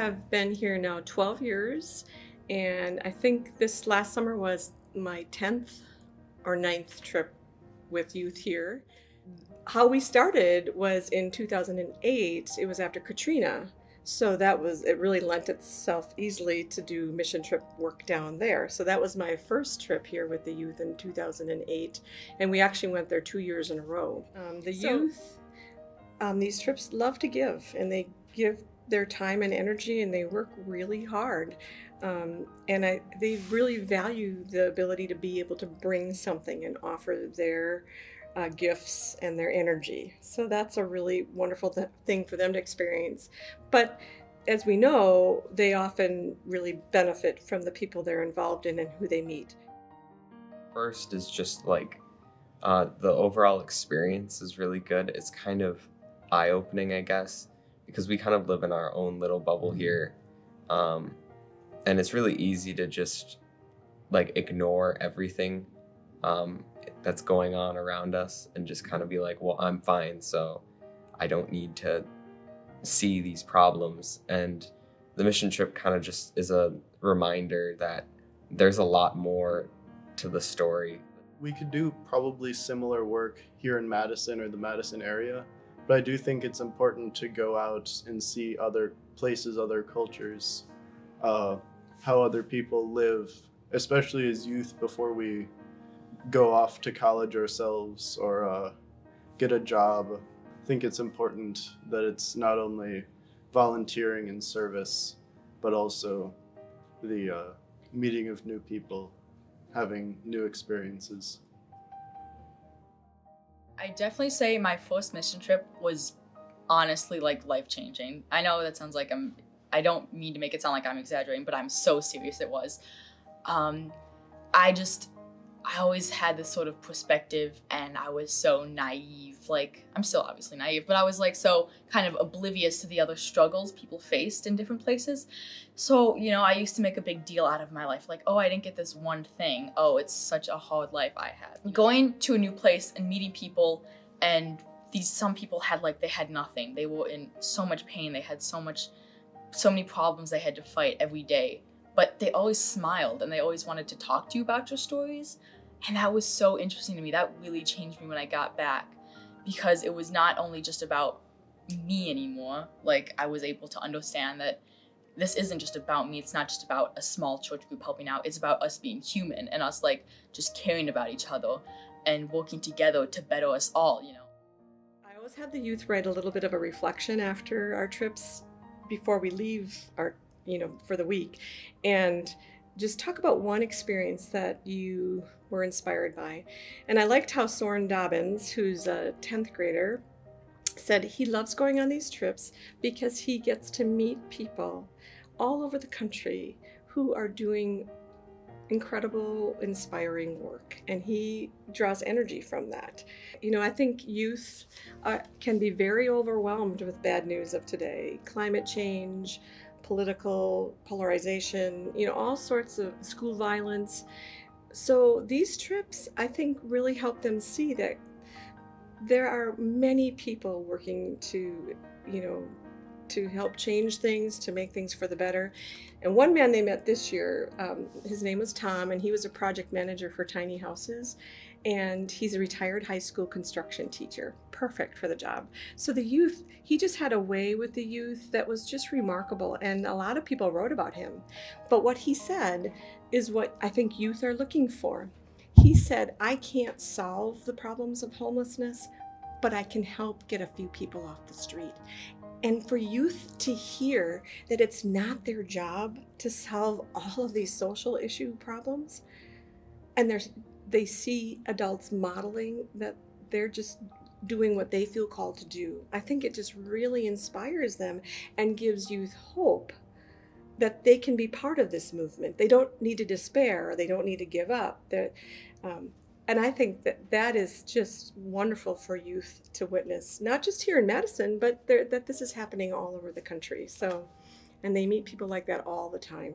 have been here now 12 years, and I think this last summer was my 10th or ninth trip with youth here. How we started was in 2008. It was after Katrina. So it really lent itself easily to do mission trip work down there. So that was my first trip here with the youth in 2008. And we actually went there 2 years in a row. The youth these trips love to give, and they give their time and energy, and they work really hard. They really value the ability to be able to bring something and offer their gifts and their energy. So that's a really wonderful thing for them to experience. But as we know, they often really benefit from the people they're involved in and who they meet. First is just like the overall experience is really good. It's kind of eye-opening, I guess, because we kind of live in our own little bubble here. And it's really easy to just like ignore everything that's going on around us and just kind of be like, well, I'm fine, so I don't need to see these problems. And the mission trip kind of just is a reminder that there's a lot more to the story. We could do probably similar work here in Madison or the Madison area, but I do think it's important to go out and see other places, other cultures, how other people live, especially as youth before we go off to college ourselves or get a job. I think it's important that it's not only volunteering and service, but also the meeting of new people, having new experiences. I definitely say my first mission trip was honestly like life-changing. I know that sounds like I don't mean to make it sound like I'm exaggerating, but I'm so serious it was. I always had this sort of perspective, and I was so naive. Like, I'm still obviously naive, but I was like so kind of oblivious to the other struggles people faced in different places. So, I used to make a big deal out of my life. Like, oh, I didn't get this one thing. Oh, it's such a hard life I had. Going to a new place and meeting people, and some people they had nothing. They were in so much pain. They had so many problems they had to fight every day. But they always smiled, and they always wanted to talk to you about your stories. And that was so interesting to me. That really changed me when I got back, because it was not only just about me anymore. Like, I was able to understand that this isn't just about me. It's not just about a small church group helping out. It's about us being human and us just caring about each other and working together to better us all, I always had the youth write a little bit of a reflection after our trips before we leave for the week, and just talk about one experience that you were inspired by. And I liked how Soren Dobbins, who's a 10th grader, said he loves going on these trips because he gets to meet people all over the country who are doing incredible, inspiring work, and he draws energy from that. I think youth can be very overwhelmed with bad news of today, climate change, political polarization, all sorts of school violence. So these trips, I think, really help them see that there are many people working to help change things, to make things for the better. And one man they met this year, his name was Tom, and he was a project manager for tiny houses. And he's a retired high school construction teacher, perfect for the job. So the youth, he just had a way with the youth that was just remarkable. And a lot of people wrote about him. But what he said is what I think youth are looking for. He said, I can't solve the problems of homelessness, but I can help get a few people off the street. And for youth to hear that it's not their job to solve all of these social issue problems, and they see adults modeling that they're just doing what they feel called to do, I think it just really inspires them and gives youth hope that they can be part of this movement. They don't need to despair, or they don't need to give up. And I think that is just wonderful for youth to witness, not just here in Madison, but that this is happening all over the country. And they meet people like that all the time.